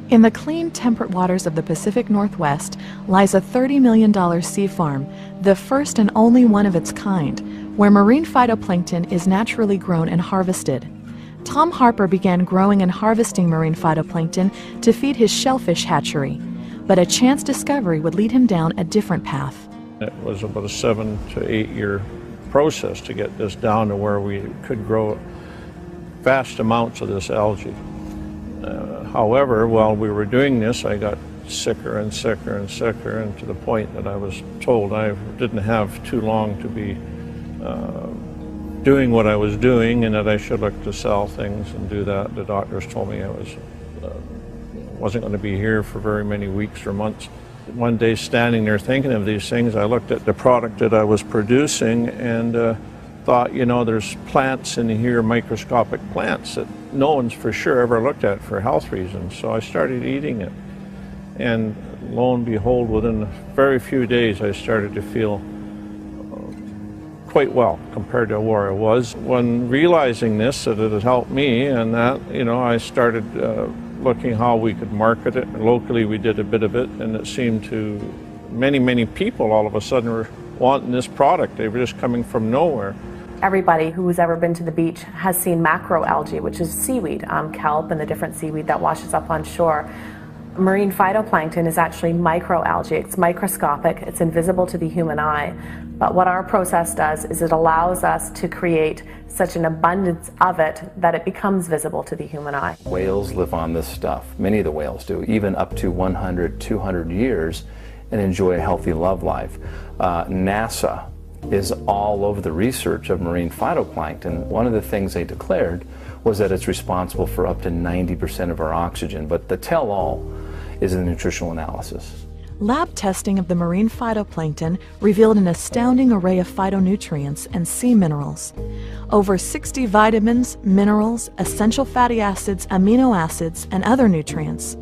In the clean, temperate waters of the Pacific Northwest lies a $30 million sea farm, the first and only one of its kind, where marine phytoplankton is naturally grown and harvested. Tom Harper began growing and harvesting marine phytoplankton to feed his shellfish hatchery, but a chance discovery would lead him down a different path. It was about a 7 to 8 year process to get this down to where we could grow vast amounts of this algae. However, while we were doing this, I got sicker and sicker and sicker, and to the point that I was told I didn't have too long to be doing what I was doing, and that I should look to sell things and do that. The doctors told me I wasn't going to be here for very many weeks or months. One day, standing there thinking of these things, I looked at the product that I was producing and thought, you know, there's plants in here, microscopic plants, that no one's for sure ever looked at for health reasons. So I started eating it. And lo and behold, within a very few days, I started to feel quite well compared to where I was. When realizing this, that it had helped me, and that, you know, I started looking how we could market it. Locally, we did a bit of it, and it seemed to many people all of a sudden were wanting this product. They were just coming from nowhere. Everybody who's ever been to the beach has seen macroalgae, which is seaweed, kelp and the different seaweed that washes up on shore. Marine phytoplankton is actually microalgae. It's microscopic, it's invisible to the human eye. But what our process does is it allows us to create such an abundance of it that it becomes visible to the human eye. Whales live on this stuff. Many of the whales do, even up to 100, 200 years, and enjoy a healthy love life. NASA is all over the research of marine phytoplankton. One of the things they declared was that it's responsible for up to 90% of our oxygen, but the tell-all is the nutritional analysis. Lab testing of the marine phytoplankton revealed an astounding array of phytonutrients and sea minerals. Over 60 vitamins, minerals, essential fatty acids, amino acids, and other nutrients.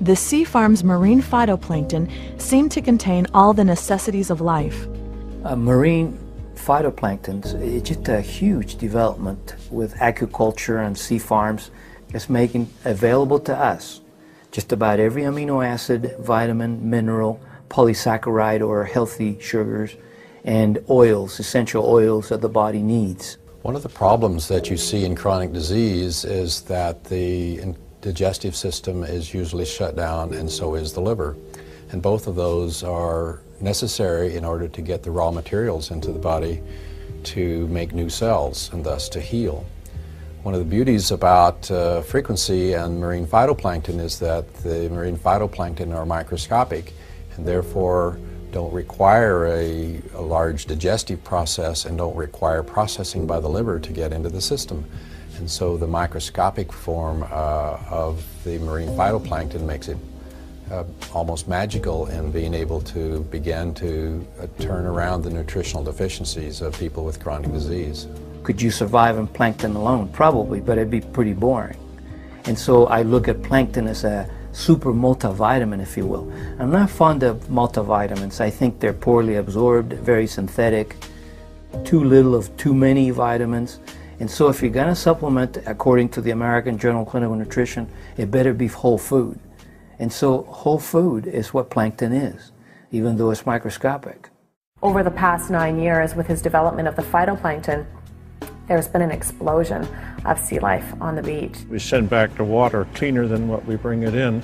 The sea farm's marine phytoplankton seemed to contain all the necessities of life. Marine phytoplankton is just a huge development with aquaculture and sea farms. It's making available to us just about every amino acid, vitamin, mineral, polysaccharide or healthy sugars, and oils, essential oils that the body needs. One of the problems that you see in chronic disease is that the digestive system is usually shut down, and so is the liver. And both of those are necessary in order to get the raw materials into the body to make new cells and thus to heal. One of the beauties about frequency and marine phytoplankton is that the marine phytoplankton are microscopic and therefore don't require a large digestive process and don't require processing by the liver to get into the system. And so the microscopic form of the marine phytoplankton makes it almost magical in being able to begin to turn around the nutritional deficiencies of people with chronic disease. Could you survive on plankton alone? Probably, but it'd be pretty boring. And so I look at plankton as a super multivitamin, if you will. I'm not fond of multivitamins. I think they're poorly absorbed, very synthetic, too little of too many vitamins. And so if you're going to supplement, according to the American Journal of Clinical Nutrition, it better be whole food. And so whole food is what plankton is, even though it's microscopic. Over the past 9 years, with his development of the phytoplankton, there's been an explosion of sea life on the beach. We send back the water cleaner than what we bring it in,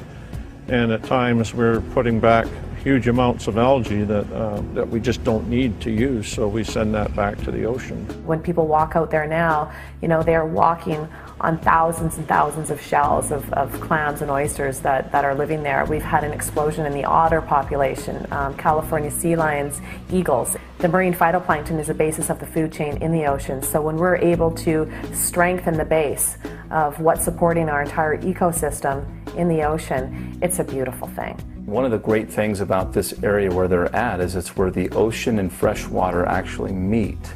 and at times we're putting back huge amounts of algae that we just don't need to use, so we send that back to the ocean. When people walk out there now, you know, they're walking on thousands and thousands of shells of clams and oysters that are living there. We've had an explosion in the otter population, California sea lions, eagles. The marine phytoplankton is the basis of the food chain in the ocean, so when we're able to strengthen the base of what's supporting our entire ecosystem in the ocean, it's a beautiful thing. One of the great things about this area where they're at is it's where the ocean and fresh water actually meet.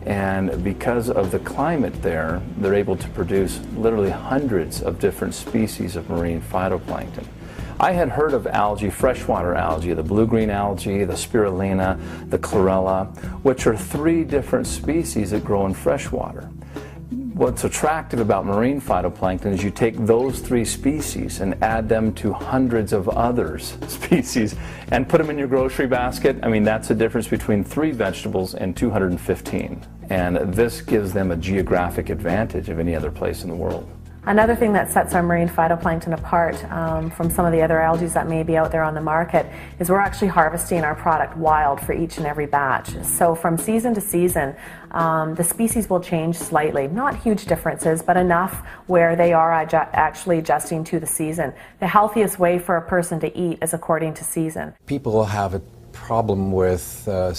And because of the climate there, they're able to produce literally hundreds of different species of marine phytoplankton. I had heard of algae, freshwater algae, the blue-green algae, the spirulina, the chlorella, which are 3 different species that grow in freshwater. What's attractive about marine phytoplankton is you take those 3 species and add them to hundreds of other species and put them in your grocery basket. I mean, that's the difference between 3 vegetables and 215. And this gives them a geographic advantage of any other place in the world. Another thing that sets our marine phytoplankton apart from some of the other algae that may be out there on the market is we're actually harvesting our product wild for each and every batch. So from season to season, the species will change slightly. Not huge differences, but enough where they are actually adjusting to the season. The healthiest way for a person to eat is according to season. People have a problem with a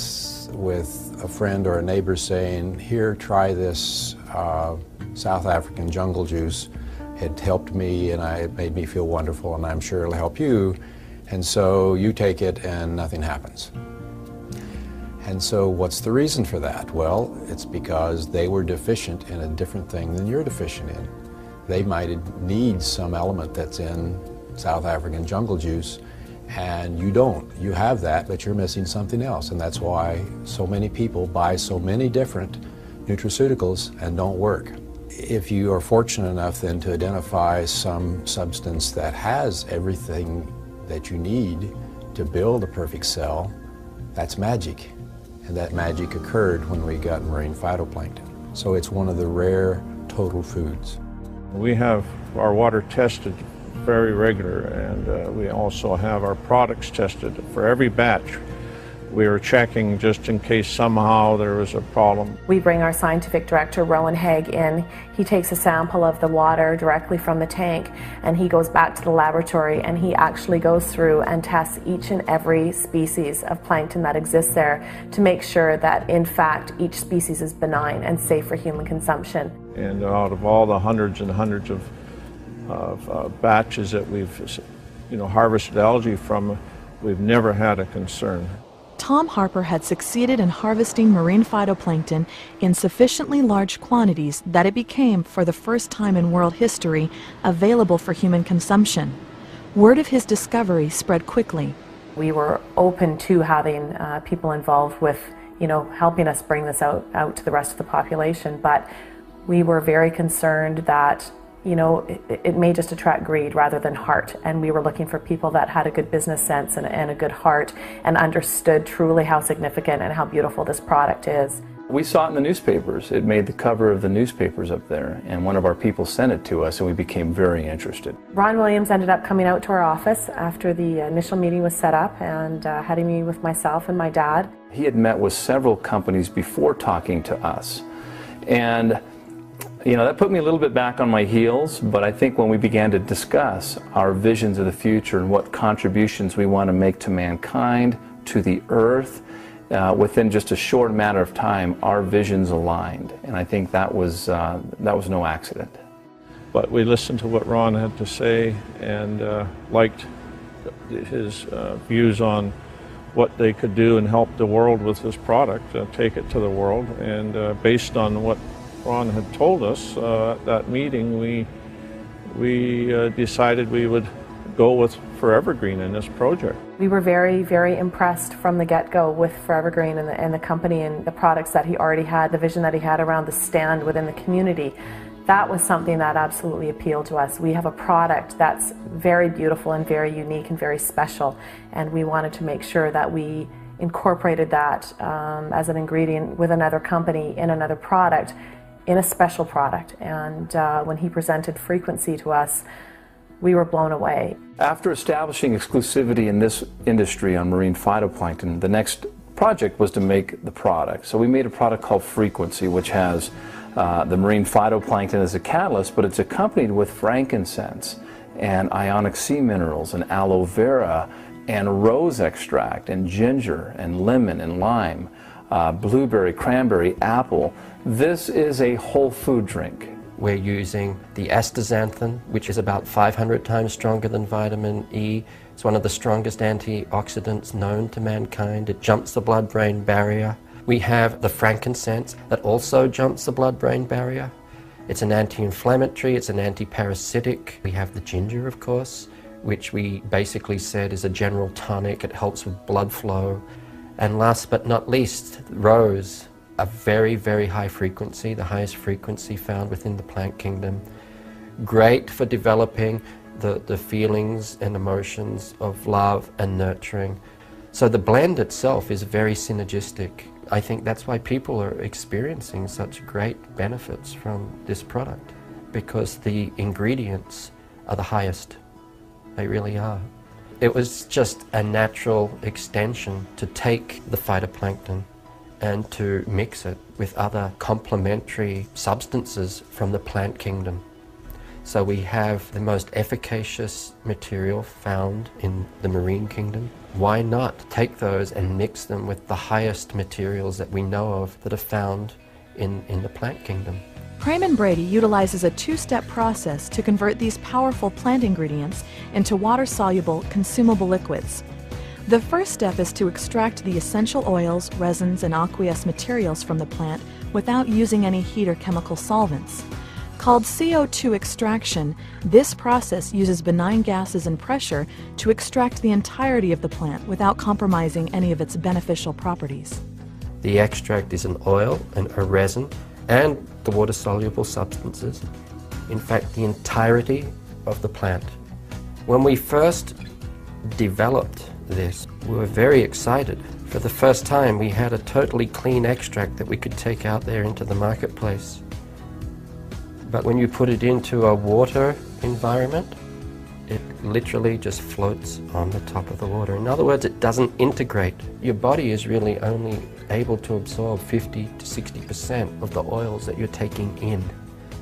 friend or a neighbor saying, here, try this South African jungle juice. It helped me and it made me feel wonderful, and I'm sure it'll help you. And so you take it and nothing happens. And so what's the reason for that? Well, it's because they were deficient in a different thing than you're deficient in. They might need some element that's in South African jungle juice, and you don't. You have that, but you're missing something else, and that's why so many people buy so many different nutraceuticals and don't work. If you are fortunate enough then to identify some substance that has everything that you need to build a perfect cell, that's magic. And that magic occurred when we got marine phytoplankton. So it's one of the rare total foods. We have our water tested very regular, and we also have our products tested for every batch. We are checking just in case somehow there was a problem. We bring our scientific director, Rowan Haig, in. He takes a sample of the water directly from the tank, and he goes back to the laboratory, and he actually goes through and tests each and every species of plankton that exists there to make sure that, in fact, each species is benign and safe for human consumption. And out of all the hundreds and hundreds of batches that we've harvested algae from, we've never had a concern. Tom Harper had succeeded in harvesting marine phytoplankton in sufficiently large quantities that it became, for the first time in world history, available for human consumption. Word of his discovery spread quickly. We were open to having people involved with, helping us bring this out to the rest of the population, but we were very concerned that it may just attract greed rather than heart, and we were looking for people that had a good business sense and a good heart and understood truly how significant and how beautiful this product is. We saw it in the newspapers. It made the cover of the newspapers up there, and one of our people sent it to us, and we became very interested. Ron Williams ended up coming out to our office after the initial meeting was set up and had a meeting with myself and my dad. He had met with several companies before talking to us, and that put me a little bit back on my heels, but I think when we began to discuss our visions of the future and what contributions we want to make to mankind, to the earth, within just a short matter of time, our visions aligned. And I think that was no accident. But we listened to what Ron had to say and liked his views on what they could do and help the world with this product, take it to the world. And based on what Ron had told us at that meeting, we decided we would go with Forever Green in this project. We were very, very impressed from the get-go with Forever Green and the company and the products that he already had, the vision that he had around the stand within the community. That was something that absolutely appealed to us. We have a product that's very beautiful and very unique and very special, and we wanted to make sure that we incorporated that as an ingredient with another company in another product, in a special product. And when he presented Frequency to us, we were blown away. After establishing exclusivity in this industry on marine phytoplankton, the next project was to make the product. So we made a product called Frequency, which has the marine phytoplankton as a catalyst, but it's accompanied with frankincense and ionic sea minerals and aloe vera and rose extract and ginger and lemon and lime, blueberry, cranberry, apple. This is a whole food drink. We're using the astaxanthin, which is about 500 times stronger than vitamin E. It's one of the strongest antioxidants known to mankind. It jumps the blood-brain barrier. We have the frankincense that also jumps the blood-brain barrier. It's an anti-inflammatory, it's an anti-parasitic. We have the ginger, of course, which we basically said is a general tonic. It helps with blood flow. And last but not least, rose. a very, very high frequency, the highest frequency found within the plant kingdom. Great for developing the feelings and emotions of love and nurturing. So the blend itself is very synergistic. I think that's why people are experiencing such great benefits from this product, because the ingredients are the highest. They really are. It was just a natural extension to take the phytoplankton and to mix it with other complementary substances from the plant kingdom. So we have the most efficacious material found in the marine kingdom. Why not take those and mix them with the highest materials that we know of that are found in the plant kingdom? Praman Brady utilizes a two-step process to convert these powerful plant ingredients into water-soluble, consumable liquids. The first step is to extract the essential oils, resins, and aqueous materials from the plant without using any heat or chemical solvents. Called CO2 extraction, this process uses benign gases and pressure to extract the entirety of the plant without compromising any of its beneficial properties. The extract is an oil and a resin and the water-soluble substances. In fact, the entirety of the plant. When we first developed this, we were very excited. For the first time, we had a totally clean extract that we could take out there into the marketplace. But when you put it into a water environment, it literally just floats on the top of the water. In other words, it doesn't integrate. Your body is really only able to absorb 50 to 60% of the oils that you're taking in.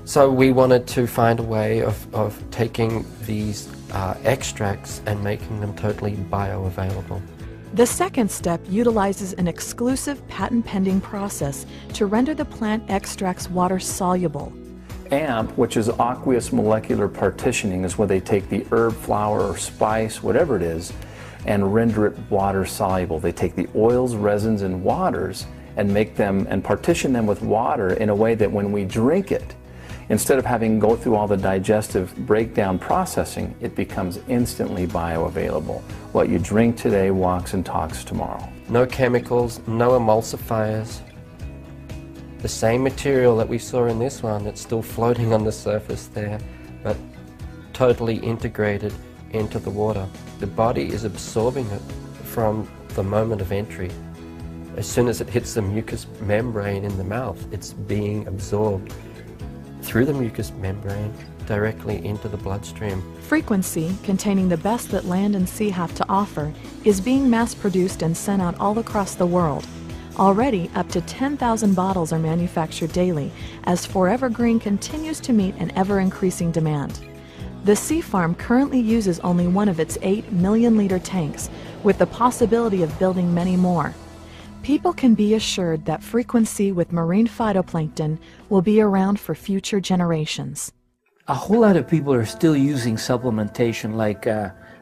So we wanted to find a way of taking these extracts and making them totally bioavailable. The second step utilizes an exclusive patent-pending process to render the plant extracts water-soluble. AMP, which is aqueous molecular partitioning, is where they take the herb, flower, or spice, whatever it is, and render it water soluble. They take the oils, resins, and waters and make them and partition them with water in a way that when we drink it, instead of having to go through all the digestive breakdown processing, it becomes instantly bioavailable. What you drink today walks and talks tomorrow. No chemicals, no emulsifiers. The same material that we saw in this one that's still floating on the surface there, but totally integrated into the water. The body is absorbing it from the moment of entry. As soon as it hits the mucous membrane in the mouth, it's being absorbed through the mucous membrane directly into the bloodstream. Frequency, containing the best that land and sea have to offer, is being mass-produced and sent out all across the world. Already, up to 10,000 bottles are manufactured daily, as Forever Green continues to meet an ever-increasing demand. The Sea Farm currently uses only one of its 8 million-liter tanks, with the possibility of building many more. People can be assured that Frequency with marine phytoplankton will be around for future generations. A whole lot of people are still using supplementation like,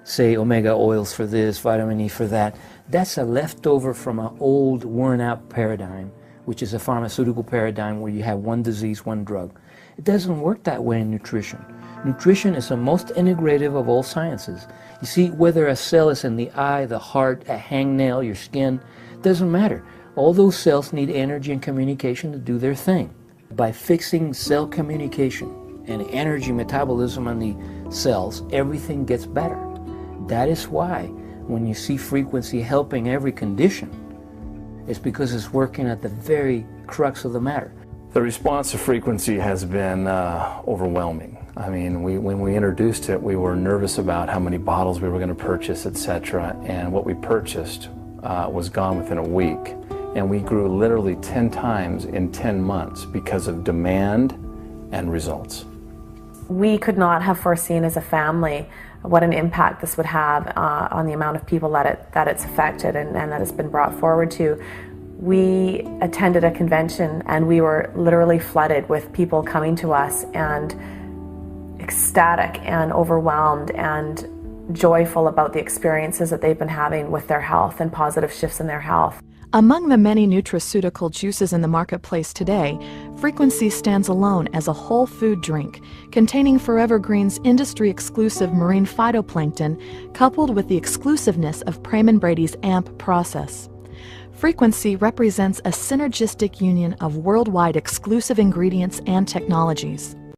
say, omega oils for this, vitamin E for that. That's a leftover from an old, worn-out paradigm, which is a pharmaceutical paradigm where you have one disease, one drug. It doesn't work that way in nutrition. Nutrition is the most integrative of all sciences. You see, whether a cell is in the eye, the heart, a hangnail, your skin, doesn't matter. All those cells need energy and communication to do their thing. By fixing cell communication and energy metabolism on the cells, everything gets better. That is why when you see Frequency helping every condition, it's because it's working at the very crux of the matter. The response to Frequency has been overwhelming. I mean, when we introduced it, we were nervous about how many bottles we were going to purchase, etc. And what we purchased was gone within a week. And we grew literally 10 times in 10 months because of demand and results. We could not have foreseen as a family what an impact this would have on the amount of people that it's affected and that it's been brought forward to. We attended a convention and we were literally flooded with people coming to us and ecstatic and overwhelmed and joyful about the experiences that they've been having with their health and positive shifts in their health. Among the many nutraceutical juices in the marketplace today, Frequency stands alone as a whole food drink, containing Forever Green's industry-exclusive marine phytoplankton, coupled with the exclusiveness of Praman Brady's AMP process. Frequency represents a synergistic union of worldwide exclusive ingredients and technologies.